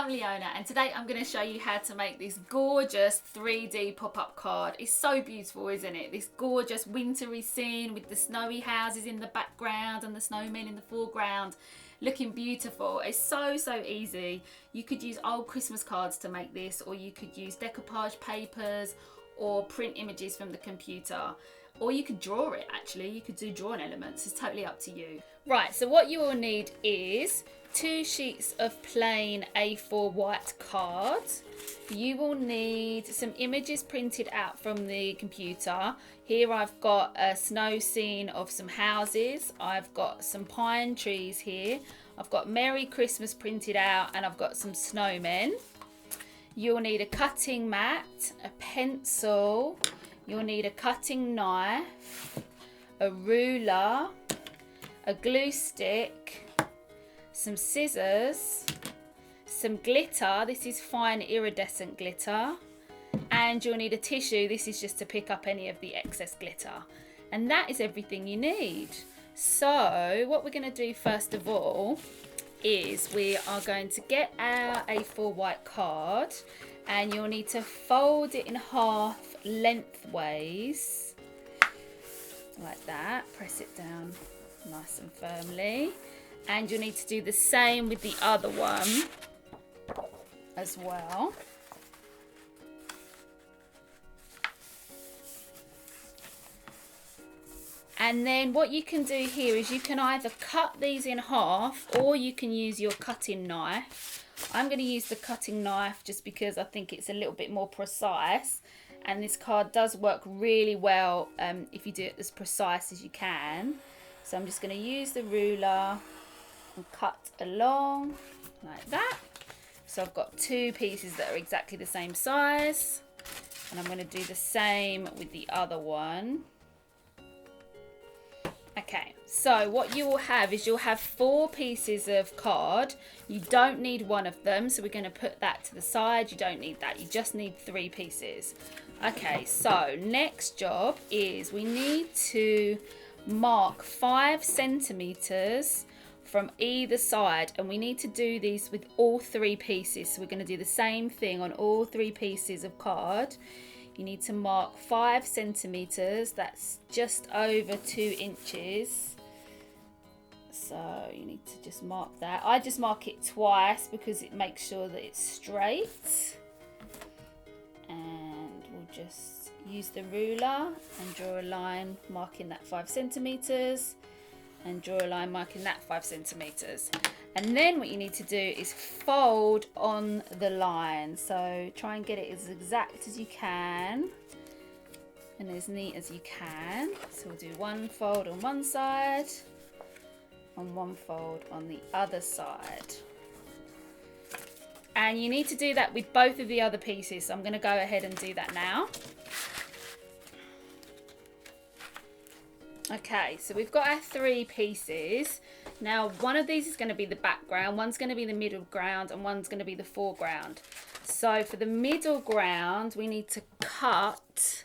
I'm Leona and today I'm going to show you how to make this gorgeous 3D pop-up card. It's so beautiful, isn't it? This gorgeous wintry scene with the snowy houses in the background and the snowmen in the foreground, looking beautiful. It's so easy. You could use old Christmas cards to make this, or you could use decoupage papers or print images from the computer. Or you could draw it, actually. You could do drawing elements. It's totally up to you. Right, so what you will need is 2 sheets of plain A4 white cards. You will need some images printed out from the computer. Here I've got a snow scene of some houses. I've got some pine trees here. I've got Merry Christmas printed out, and I've got some snowmen. You'll need a cutting mat, a pencil. You'll need a cutting knife, a ruler, a glue stick, some scissors, some glitter. This is fine iridescent glitter. And you'll need a tissue. This is just to pick up any of the excess glitter. And that is everything you need. So what we're going to do first of all is we are going to get our A4 white card, and you'll need to fold it in half lengthways like that. Press it down nice and firmly, and you'll need to do the same with the other one as well. And then what you can do here is you can either cut these in half, or you can use your cutting knife. I'm going to use the cutting knife just because I think it's a little bit more precise, and this card does work really well if you do it as precise as you can. So I'm just going to use the ruler and cut along like that. So I've got 2 pieces that are exactly the same size, and I'm going to do the same with the other one. Okay, so what you will have is you'll have 4 pieces of card. You don't need one of them, so we're going to put that to the side. You don't need that, you just need 3 pieces. Okay, so next job is we need to mark 5 centimetres from either side, and we need to do these with all 3 pieces. So we're going to do the same thing on all 3 pieces of card. You need to mark 5 centimetres, that's just over 2 inches. So you need to just mark that. I just mark it twice because it makes sure that it's straight. And we'll just use the ruler and draw a line marking that 5 centimetres, and draw a line marking that 5 centimetres. And then what you need to do is fold on the line. So try and get it as exact as you can and as neat as you can. So we'll do 1 fold on one side and 1 fold on the other side. And you need to do that with both of the other pieces. So I'm going to go ahead and do that now. Okay, so we've got our 3 pieces. Now, one of these is going to be the background, one's going to be the middle ground, and one's going to be the foreground. So for the middle ground, we need to cut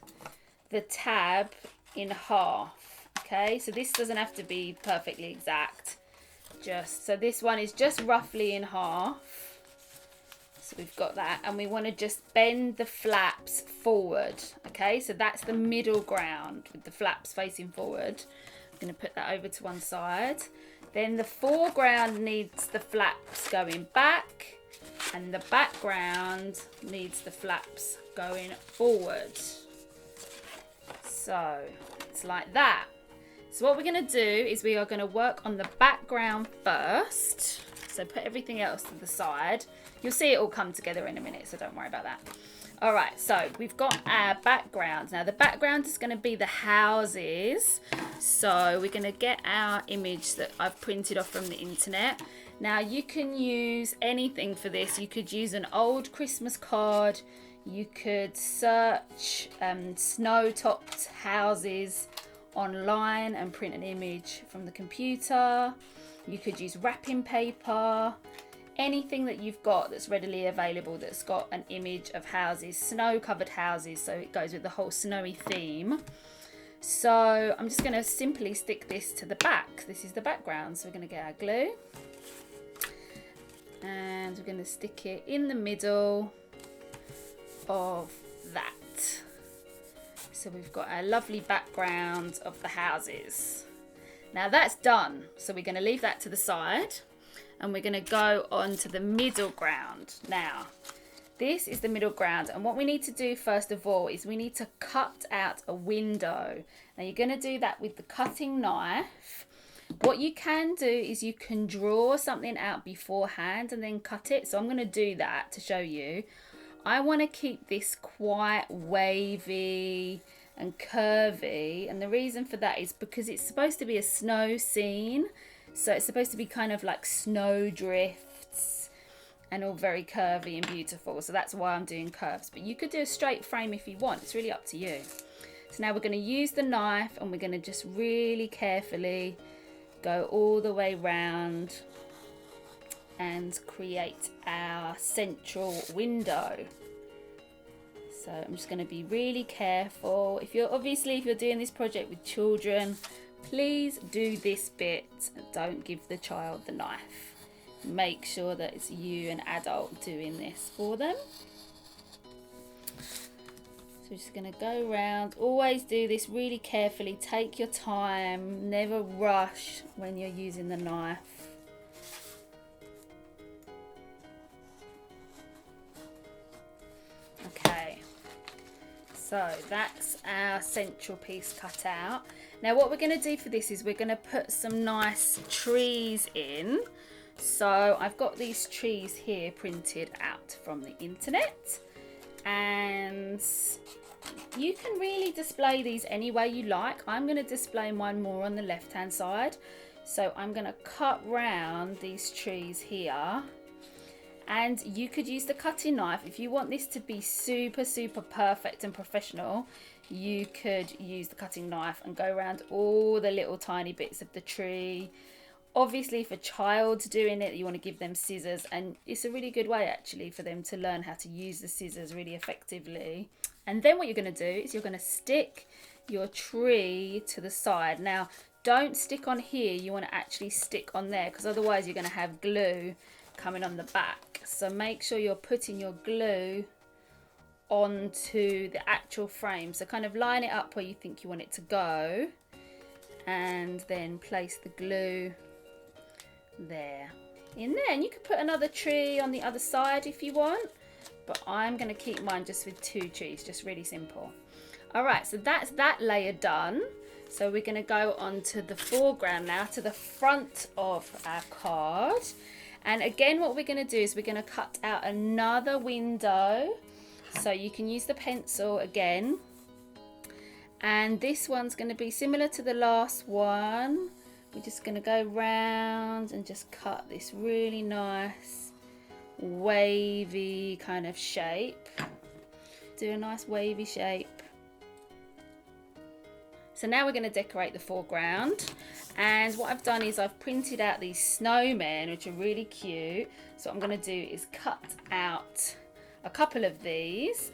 the tab in half. Okay, so this doesn't have to be perfectly exact. So this one is just roughly in half. So we've got that, and we want to just bend the flaps forward. Okay, so that's the middle ground with the flaps facing forward. I'm going to put that over to one side. Then the foreground needs the flaps going back, and the background needs the flaps going forward. So it's like that. So what we're going to do is we are going to work on the background first. So put everything else to the side. You'll see it all come together in a minute, so don't worry about that. All right, so we've got our background. Now the background is going to be the houses. So we're going to get our image that I've printed off from the internet. Now you can use anything for this. You could use an old Christmas card. You could search snow-topped houses online and print an image from the computer. You could use wrapping paper. Anything that you've got that's readily available that's got an image of houses, snow-covered houses, so it goes with the whole snowy theme. So I'm just going to simply stick this to the back. This is the background, so we're going to get our glue. And we're going to stick it in the middle of that. So we've got our lovely background of the houses. Now that's done. So we're going to leave that to the side and we're going to go on to the middle ground. Now, this is the middle ground, and what we need to do first of all is we need to cut out a window. Now you're going to do that with the cutting knife. What you can do is you can draw something out beforehand and then cut it. So I'm going to do that to show you. I want to keep this quite wavy and curvy, and the reason for that is because it's supposed to be a snow scene. So it's supposed to be kind of like snow drifts and all very curvy and beautiful. So that's why I'm doing curves, but you could do a straight frame if you want. It's really up to you. So now we're going to use the knife and we're going to just really carefully go all the way round and create our central window. So I'm just going to be really careful. If you're doing this project with children, please do this bit and don't give the child the knife. Make sure that it's you, an adult, doing this for them. So we're just going to go around. Always do this really carefully. Take your time. Never rush when you're using the knife. Okay. So that's our central piece cut out. Now what we're going to do for this is we're going to put some nice trees in. So I've got these trees here printed out from the internet. And you can really display these any way you like. I'm going to display mine more on the left hand side. So I'm going to cut round these trees here. And you could use the cutting knife. If you want this to be super, super perfect and professional, you could use the cutting knife and go around all the little tiny bits of the tree. Obviously, if a child's doing it, you want to give them scissors, and it's a really good way actually for them to learn how to use the scissors really effectively. And then what you're going to do is you're going to stick your tree to the side. Now, don't stick on here. You want to actually stick on there, because otherwise you're going to have glue coming on the back. So make sure you're putting your glue onto the actual frame. So kind of line it up where you think you want it to go, and then place the glue there in there. And you could put another tree on the other side if you want, but I'm going to keep mine just with 2 trees, just really simple. All right, so that's that layer done. So we're going to go on to the foreground now, to the front of our card. And again, what we're going to do is we're going to cut out another window. So you can use the pencil again. And this one's going to be similar to the last one. We're just going to go round and just cut this really nice wavy kind of shape. Do a nice wavy shape. So now we're going to decorate the foreground. And what I've done is I've printed out these snowmen, which are really cute. So what I'm going to do is cut out a couple of these.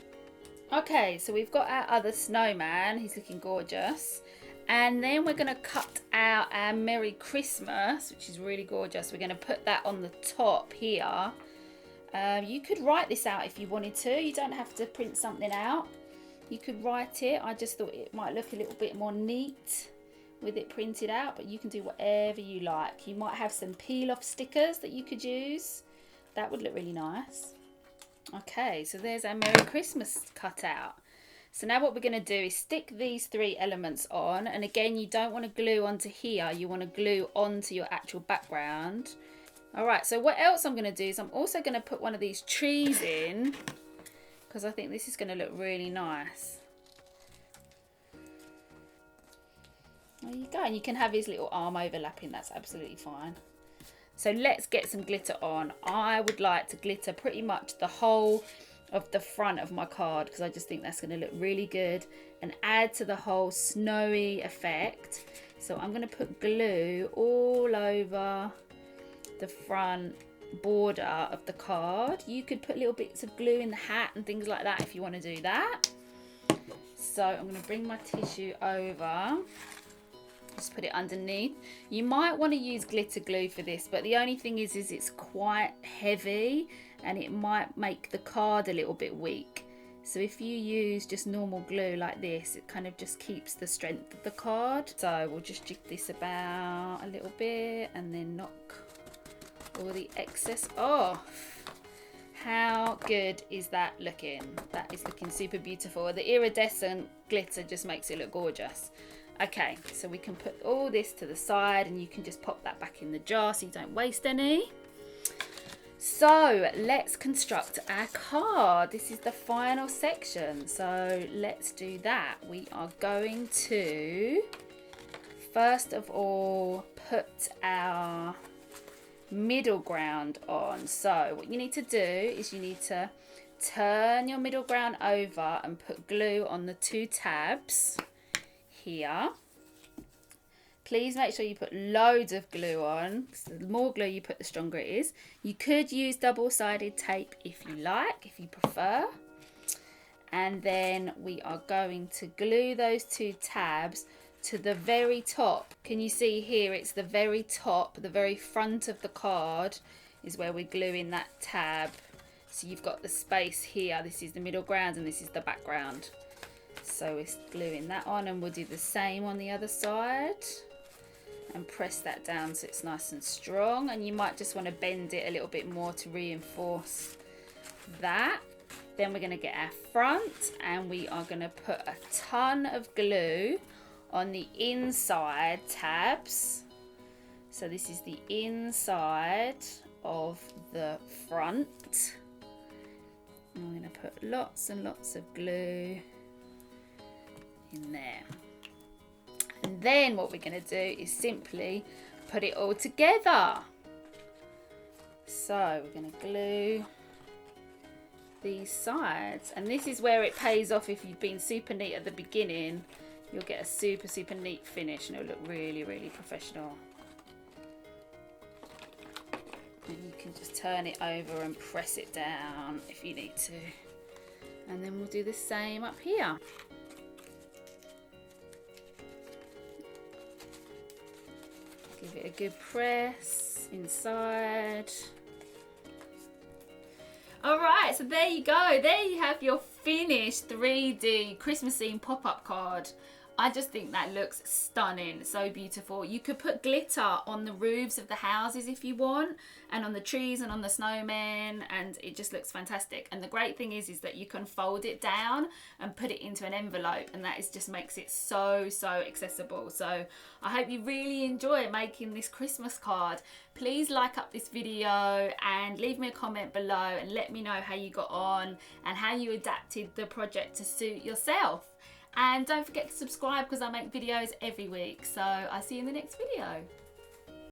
Okay, so we've got our other snowman. He's looking gorgeous. And then we're going to cut out our Merry Christmas, which is really gorgeous. We're going to put that on the top here. You could write this out if you wanted to. You don't have to print something out. You could write it. I just thought it might look a little bit more neat with it printed out, but you can do whatever you like. You might have some peel-off stickers that you could use. That would look really nice. Okay, so there's our Merry Christmas cutout. So now what we're going to do is stick these 3 elements on. And again, you don't want to glue onto here. You want to glue onto your actual background. All right, so what else I'm going to do is I'm also going to put one of these trees in, because I think this is going to look really nice. There you go. And you can have his little arm overlapping. That's absolutely fine. So let's get some glitter on. I would like to glitter pretty much the whole of the front of my card, because I just think that's going to look really good and add to the whole snowy effect. So I'm going to put glue all over the front border of the card. You could put little bits of glue in the hat and things like that if you want to do that. So I'm going to bring my tissue over Just put it underneath. You might want to use glitter glue for this, but the only thing is it's quite heavy and it might make the card a little bit weak. So if you use just normal glue like this, it kind of just keeps the strength of the card. So we'll just jig this about a little bit and then knock all the excess off. How good is that looking? That is looking super beautiful. The iridescent glitter just makes it look gorgeous. Okay, so we can put all this to the side and you can just pop that back in the jar so you don't waste any. So let's construct our card. This is the final section, so let's do that. We are going to first of all put our middle ground on. So what you need to do is you need to turn your middle ground over and put glue on the 2 tabs here. Please make sure you put loads of glue on. So the more glue you put, the stronger it is. You could use double-sided tape if you like, if you prefer. And then we are going to glue those 2 tabs to the very top. Can you see here? It's the very top, the very front of the card is where we're gluing that tab. So you've got the space here. This is the middle ground and this is the background. So we're gluing that on, and we'll do the same on the other side. And press that down so it's nice and strong, and you might just want to bend it a little bit more to reinforce that. Then we're going to get our front and we are going to put a ton of glue on the inside tabs. So this is the inside of the front, and I'm going to put lots and lots of glue in there. And then what we're going to do is simply put it all together. So we're going to glue these sides, and this is where it pays off. If you've been super neat at the beginning, you'll get a super neat finish and it'll look really professional. And you can just turn it over and press it down if you need to. And then we'll do the same up here. Give it a good press inside. Alright, so there you go. There you have your finished 3D Christmas theme pop-up card. I just think that looks stunning, so beautiful. You could put glitter on the roofs of the houses if you want, and on the trees and on the snowmen, and it just looks fantastic. And the great thing is that you can fold it down and put it into an envelope, and that just makes it so accessible. So I hope you really enjoy making this Christmas card. Please like up this video and leave me a comment below and let me know how you got on and how you adapted the project to suit yourself. And don't forget to subscribe because I make videos every week. So I'll see you in the next video.